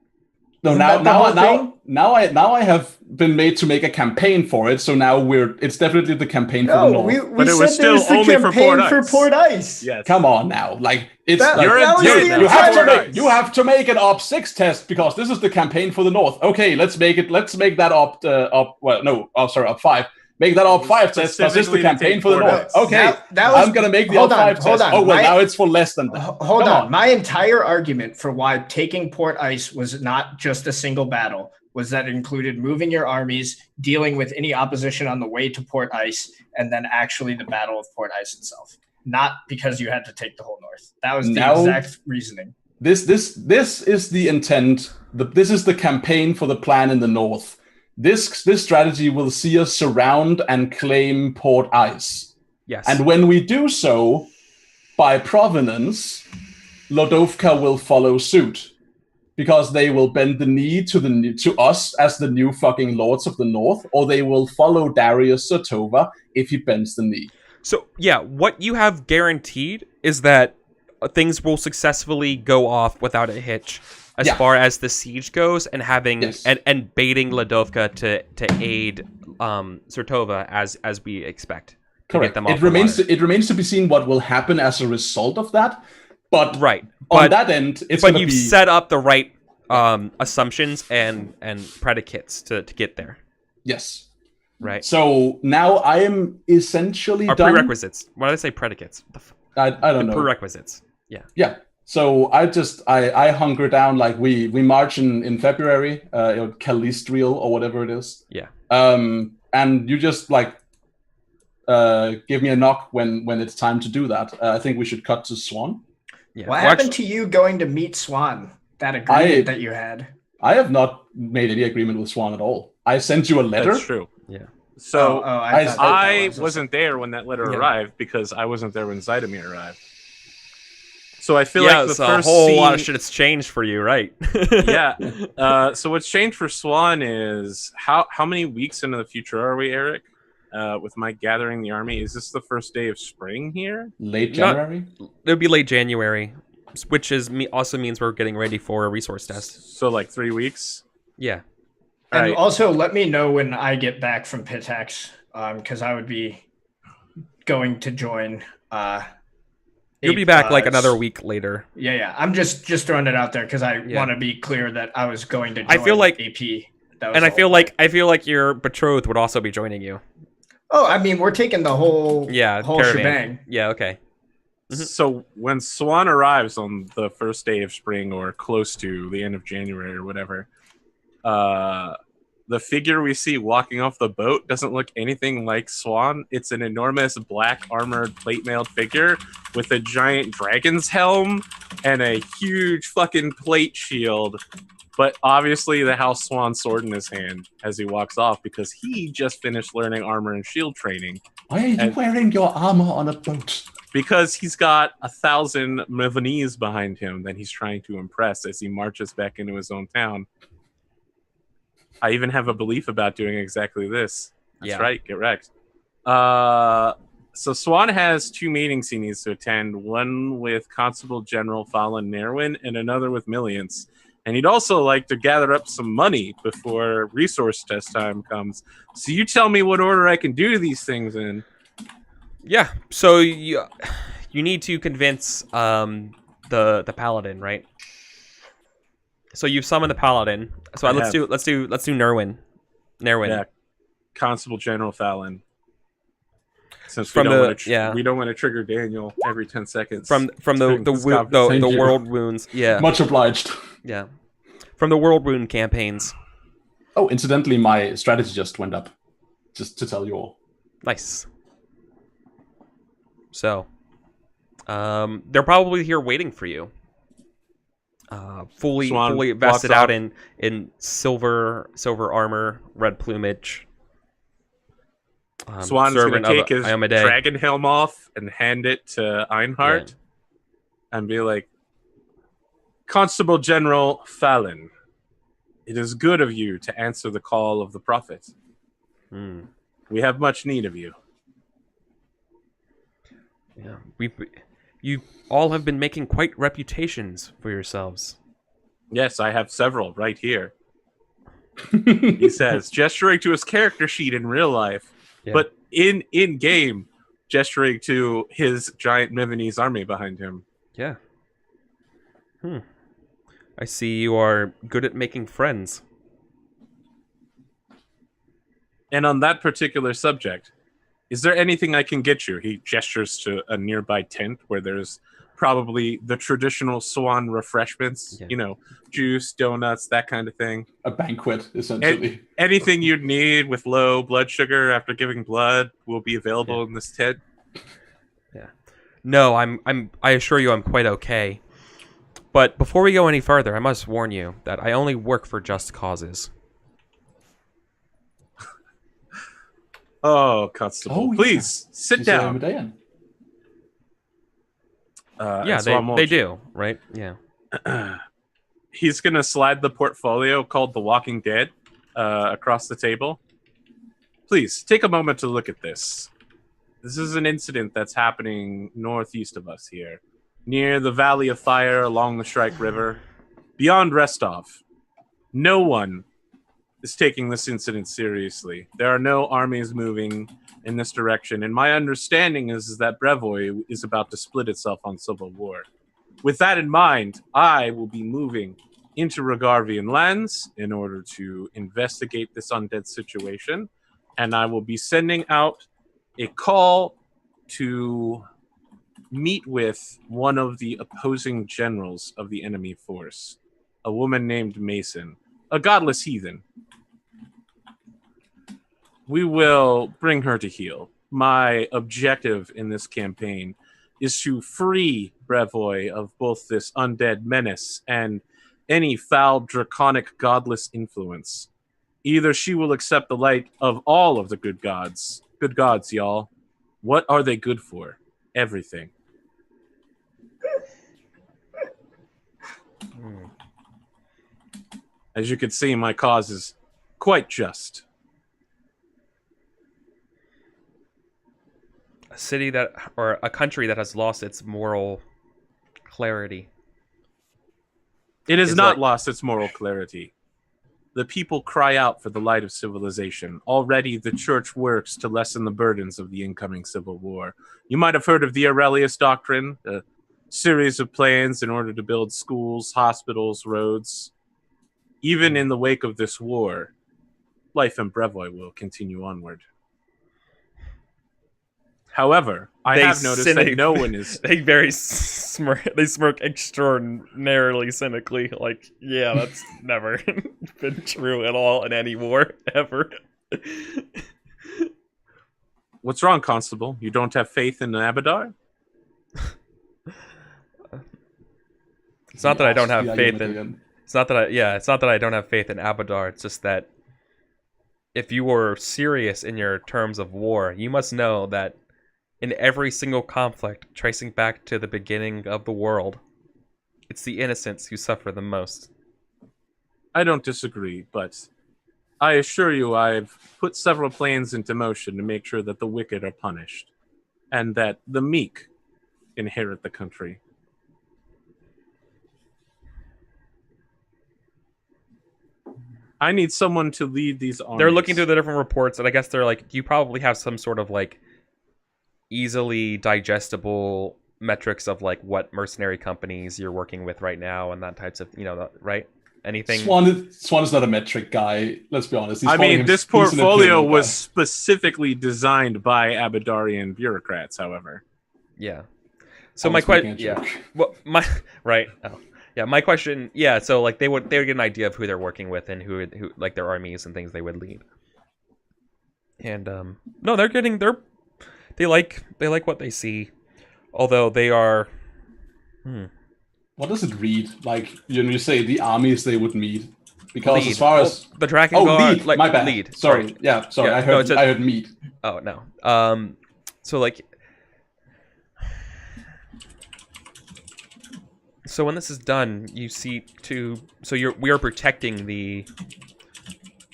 Speaker 2: No, now I have been made to make a campaign for it. So now it's definitely the campaign for the north.
Speaker 3: But it was still only for Port Ice.
Speaker 2: Yes. Come on now, like it's you have to make an op 6 test because this is the campaign for the north. Okay, let's make that op 5. Make that op 5 test, because it's the
Speaker 4: Specifically to
Speaker 2: campaign
Speaker 4: take
Speaker 2: for the
Speaker 4: Port
Speaker 2: North.
Speaker 4: Ice.
Speaker 2: Okay,
Speaker 3: That was-
Speaker 2: I'm gonna make the
Speaker 3: hold
Speaker 2: op
Speaker 3: on,
Speaker 2: 5
Speaker 3: hold
Speaker 2: test.
Speaker 3: on.
Speaker 2: Oh, well,
Speaker 3: My-
Speaker 2: now it's for less than that.
Speaker 3: Hold
Speaker 2: Come
Speaker 3: on.
Speaker 2: on.
Speaker 3: My entire argument for why taking Port Ice was not just a single battle was that it included moving your armies, dealing with any opposition on the way to Port Ice, and then actually the Battle of Port Ice itself. Not because you had to take the whole North. That was the
Speaker 2: Now-
Speaker 3: exact reasoning.
Speaker 2: This is the intent. This is the campaign for the plan in the North. This strategy will see us surround and claim Port Ice.
Speaker 1: Yes.
Speaker 2: And when we do so, by provenance, Lodovka will follow suit. Because they will bend the knee to us as the new fucking lords of the North, or they will follow Darius Sotova if he bends the knee.
Speaker 1: So, yeah, what you have guaranteed is that things will successfully go off without a hitch as
Speaker 2: Yeah.
Speaker 1: far as the siege goes, and having
Speaker 2: Yes.
Speaker 1: and baiting Ladovka to aid Sotova as we expect. To
Speaker 2: Correct.
Speaker 1: get them off
Speaker 2: It
Speaker 1: the
Speaker 2: remains
Speaker 1: water.
Speaker 2: it remains to be seen what will happen as a result of that. But
Speaker 1: Right.
Speaker 2: on
Speaker 1: But,
Speaker 2: that end, it's
Speaker 1: but
Speaker 2: going to
Speaker 1: you've
Speaker 2: be
Speaker 1: set up the right assumptions and predicates to get there.
Speaker 2: yes.
Speaker 1: Right.
Speaker 2: So now I am essentially
Speaker 1: Or
Speaker 2: done.
Speaker 1: prerequisites. Why did I say predicates? What the
Speaker 2: I don't know.
Speaker 1: prerequisites. Yeah.
Speaker 2: Yeah. So I hunker down, like we march in February, Calistrial or whatever it is.
Speaker 1: Yeah.
Speaker 2: And you just like give me a knock when it's time to do that. I think we should cut to Swan.
Speaker 1: Yeah.
Speaker 3: What
Speaker 1: Well,
Speaker 3: happened
Speaker 1: actually-
Speaker 3: to you going to meet Swan? That agreement that you had?
Speaker 2: I have not made any agreement with Swan at all. I sent you a letter.
Speaker 4: That's true.
Speaker 1: Yeah.
Speaker 4: So
Speaker 2: I-
Speaker 3: thought that
Speaker 4: I
Speaker 3: was
Speaker 4: wasn't there when that letter
Speaker 1: Yeah.
Speaker 4: arrived because I wasn't there when Zytomir arrived. So I feel
Speaker 1: Yeah,
Speaker 4: like the
Speaker 1: so a
Speaker 4: first
Speaker 1: whole
Speaker 4: scene,
Speaker 1: lot of shit has changed for you, right?
Speaker 4: yeah. So what's changed for Swan is how many weeks into the future are we, Eric? With my gathering the army, is this the first day of spring here?
Speaker 2: Late
Speaker 1: Not-
Speaker 2: January.
Speaker 1: It'll be late January, which also means we're getting ready for a resource test.
Speaker 4: So like 3 weeks.
Speaker 1: Yeah.
Speaker 3: And
Speaker 4: Right.
Speaker 3: also, let me know when I get back from Pitax, because I would be going to join.
Speaker 1: You'll be back like another week later.
Speaker 3: Yeah. I'm just throwing it out there because I
Speaker 1: Yeah.
Speaker 3: want to be clear that I was going to join
Speaker 1: I feel like-
Speaker 3: AP. That was
Speaker 1: And I
Speaker 3: all.
Speaker 1: feel like your betrothed would also be joining you.
Speaker 3: Oh, I mean, we're taking the whole whole
Speaker 1: caravan.
Speaker 3: shebang.
Speaker 1: Yeah, okay.
Speaker 4: So when Swan arrives on the first day of spring or close to the end of January or whatever, the figure we see walking off the boat doesn't look anything like Swan. It's an enormous black armored plate mailed figure with a giant dragon's helm and a huge fucking plate shield. But obviously the House Swan sword in his hand as he walks off because he just finished learning armor and shield training.
Speaker 2: Why are you
Speaker 4: And-
Speaker 2: wearing your armor on a boat?
Speaker 4: Because he's got 1,000 Milanese behind him that he's trying to impress as he marches back into his own town. I even have a belief about doing exactly this. That's
Speaker 1: Yeah.
Speaker 4: right, get wrecked. So Swan has 2 meetings he needs to attend, one with Constable General Fallon Nerwin and another with Millions. And he'd also like to gather up some money before resource test time comes. So you tell me what order I can do these things in.
Speaker 1: Yeah. So you need to convince the paladin, right? So you've summoned the paladin. So
Speaker 4: I
Speaker 1: let's
Speaker 4: have.
Speaker 1: do Nerwin.
Speaker 4: Yeah, Constable General Fallon. Since
Speaker 1: From
Speaker 4: we don't
Speaker 1: the-
Speaker 4: want to,
Speaker 1: yeah.
Speaker 4: we don't want to trigger Daniel every 10 seconds.
Speaker 1: From the
Speaker 4: During this conversation.
Speaker 2: Thank you.
Speaker 1: world wounds. Yeah.
Speaker 2: Much obliged.
Speaker 1: Yeah. From the world wound campaigns.
Speaker 2: Oh, incidentally, my strategy just went up. Just to tell you all.
Speaker 1: Nice. So, they're probably here waiting for you. Fully
Speaker 4: Swan
Speaker 1: vested
Speaker 4: walks
Speaker 1: out
Speaker 4: off.
Speaker 1: in silver armor, red plumage.
Speaker 4: Swan's going
Speaker 1: servant
Speaker 4: to
Speaker 1: of
Speaker 4: take his
Speaker 1: Iomedae.
Speaker 4: dragon helm off and hand it to Einhard and be like, Constable General Fallon, it is good of you to answer the call of the prophet.
Speaker 1: Hmm.
Speaker 4: We have much need of you.
Speaker 1: Yeah, you all have been making quite reputations for yourselves.
Speaker 4: Yes, I have several right here. He says, gesturing to his character sheet in real life,
Speaker 1: Yeah.
Speaker 4: but in game, gesturing to his giant Milanese army behind him.
Speaker 1: Yeah. I see you are good at making friends.
Speaker 4: And on that particular subject, is there anything I can get you? He gestures to a nearby tent where there's probably the traditional Swan refreshments, juice, donuts, that kind of thing.
Speaker 2: A banquet, essentially.
Speaker 4: Anything you'd need with low blood sugar after giving blood will be available in this tent.
Speaker 1: Yeah. No, I assure you I'm quite okay. But before we go any further, I must warn you that I only work for just causes.
Speaker 4: Oh, Constable, please sit down.
Speaker 1: Yeah, they do, right? Yeah.
Speaker 4: He's going to slide the portfolio called The Walking Dead across the table. Please, take a moment to look at this. This is an incident that's happening northeast of us here, near the Valley of Fire along the Shrike River, beyond Restov. No one is taking this incident seriously. There are no armies moving in this direction, and my understanding is that Brevoy is about to split itself on civil war. With that in mind, I will be moving into Regarvian lands in order to investigate this undead situation, and I will be sending out a call to meet with one of the opposing generals of the enemy force, a woman named Mason, a godless heathen. We will bring her to heel. My objective in this campaign is to free Brevoy of both this undead menace and any foul, draconic, godless influence. Either she will accept the light of all of the good gods. Good gods, y'all. What are they good for? Everything. As you can see, my cause is quite just.
Speaker 1: A city or a country that has lost its moral clarity.
Speaker 4: It has not lost its moral clarity. The people cry out for the light of civilization. Already the church works to lessen the burdens of the incoming civil war. You might have heard of the Aurelius Doctrine, a series of plans in order to build schools, hospitals, roads. Even in the wake of this war, life in Brevoy will continue onward. However, I have noticed that no one is...
Speaker 1: They smirk extraordinarily cynically, like, yeah, that's never been true at all in any war, ever.
Speaker 4: What's wrong, Constable? You don't have faith in Abadar?
Speaker 1: It's not that I don't have faith in... It's not that I don't have faith in Abadar, it's just that if you were serious in your terms of war, you must know that in every single conflict tracing back to the beginning of the world, it's the innocents who suffer the most.
Speaker 4: I don't disagree, but I assure you I've put several plans into motion to make sure that the wicked are punished, and that the meek inherit the country. I need someone to lead these armies.
Speaker 1: They're looking through the different reports, and I guess they're like, you probably have some sort of like easily digestible metrics of like what mercenary companies you're working with right now and that types of, right? Anything.
Speaker 2: Swan is not a metric guy, let's be honest.
Speaker 4: This portfolio was specifically designed by Abadarian bureaucrats, however.
Speaker 1: Yeah. So my question, my question, so like they would get an idea of who they're working with and who like their armies and things they would lead. And no, they like what they see, although they are.
Speaker 2: What does it read? Like you say the armies they would meet, because
Speaker 1: lead.
Speaker 2: As far as
Speaker 1: the Drakengard,
Speaker 2: lead. My bad.
Speaker 1: Lead.
Speaker 2: Sorry. Yeah, sorry. I heard meet.
Speaker 1: Oh no. So like. So when this is done, you see we are protecting the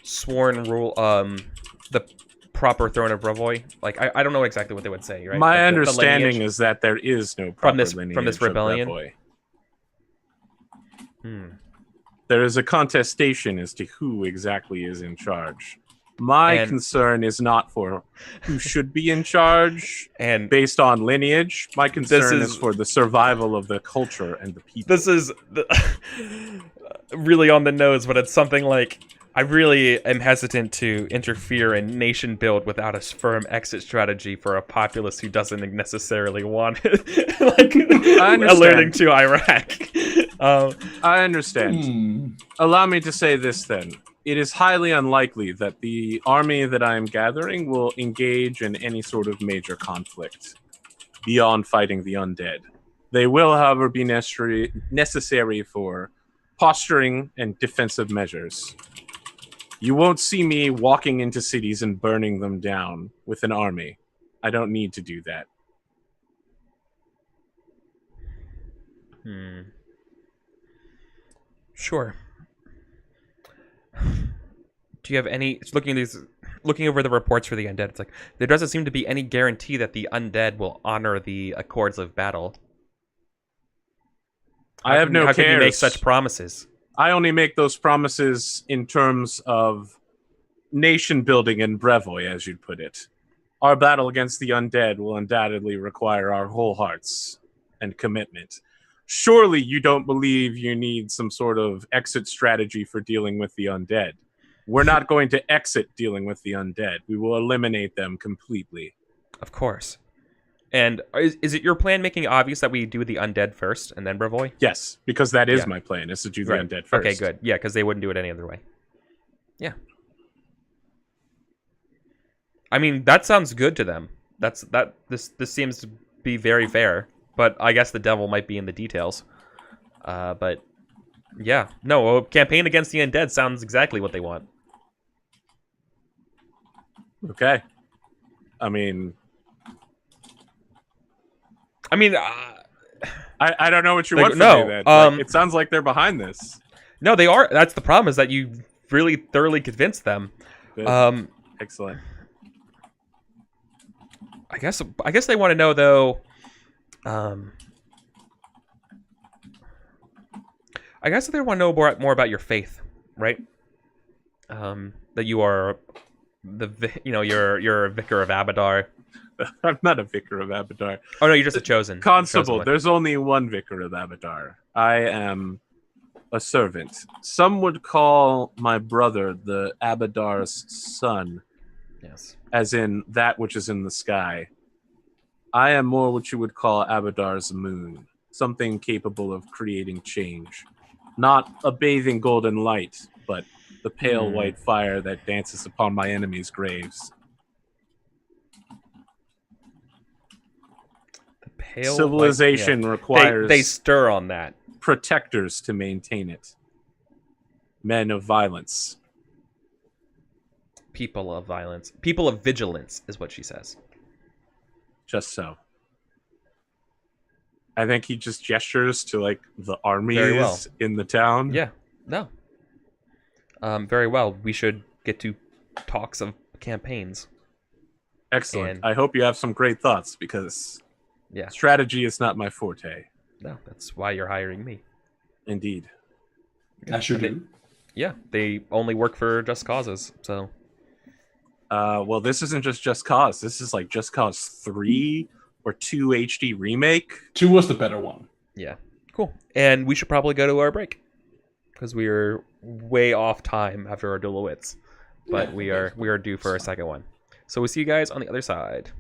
Speaker 1: sworn rule, the proper throne of Brevoy. Like I don't know exactly what they would say, right?
Speaker 4: My understanding is that there is no proper lineage
Speaker 1: from this rebellion.
Speaker 4: Of Brevoy. There is a contestation as to who exactly is in charge. My concern is not for who should be in charge and based on lineage. My concern is for the survival of the culture and the people.
Speaker 1: This is really on the nose, but it's something like I really am hesitant to interfere in nation build without a firm exit strategy for a populace who doesn't necessarily want it. Like
Speaker 4: I understand.
Speaker 1: alerting to Iraq.
Speaker 4: I understand. Allow me to say this then. It is highly unlikely that the army that I am gathering will engage in any sort of major conflict beyond fighting the undead. They will, however, be necessary for posturing and defensive measures. You won't see me walking into cities and burning them down with an army. I don't need to do that.
Speaker 1: Sure. Do you have any looking over the reports for the undead? It's like there doesn't seem to be any guarantee that the undead will honor the accords of battle.
Speaker 4: I have no cares.
Speaker 1: How can you make such promises?
Speaker 4: I only make those promises in terms of nation building and brevoy, as you'd put it. Our battle against the undead will undoubtedly require our whole hearts and commitment. Surely you don't believe you need some sort of exit strategy for dealing with the undead. We're not going to exit dealing with the undead. We will eliminate them completely.
Speaker 1: Of course. And is it your plan making obvious that we do the undead first and then brevoy?
Speaker 4: Yes, because that is my plan, is to do the undead first.
Speaker 1: Okay, good. Yeah, because they wouldn't do it any other way. Yeah. I mean, that sounds good to them. This seems to be very fair. But I guess the devil might be in the details. But yeah, no, a campaign against the undead sounds exactly what they want.
Speaker 4: Okay. I mean, I don't know what you want from me then. It sounds like they're behind this.
Speaker 1: No, they are. That's the problem, is that you really thoroughly convinced them.
Speaker 4: Good. Excellent.
Speaker 1: I guess they want to know though. I guess they want to know more about your faith, right? That you are you're a vicar of Abadar.
Speaker 4: I'm not a vicar of Abadar.
Speaker 1: Oh no, you're just a chosen
Speaker 4: constable. There's only one vicar of Abadar. I am a servant. Some would call my brother the Abadar's son.
Speaker 1: Yes.
Speaker 4: As in that which is in the sky. I am more what you would call Abadar's moon. Something capable of creating change. Not a bathing golden light, but the pale white fire that dances upon my enemies' graves.
Speaker 1: The pale
Speaker 4: civilization requires
Speaker 1: they stir on that.
Speaker 4: Protectors to maintain it. Men of violence.
Speaker 1: People of violence. People of vigilance is what she says.
Speaker 4: Just so. I think he just gestures to like the armies in the town.
Speaker 1: Yeah. No. Very well. We should get to talks of campaigns.
Speaker 4: Excellent. I hope you have some great thoughts because strategy is not my forte.
Speaker 1: No, that's why you're hiring me.
Speaker 4: Indeed.
Speaker 2: I sure do.
Speaker 1: Yeah, they only work for Just Causes, so.
Speaker 4: Well, this isn't just Cause. This is like Just Cause 3 or 2 HD remake.
Speaker 2: 2 was the better one.
Speaker 1: Yeah, cool. And we should probably go to our break because we are way off time after our duel of wits, but we are due for our second one. So we'll see you guys on the other side.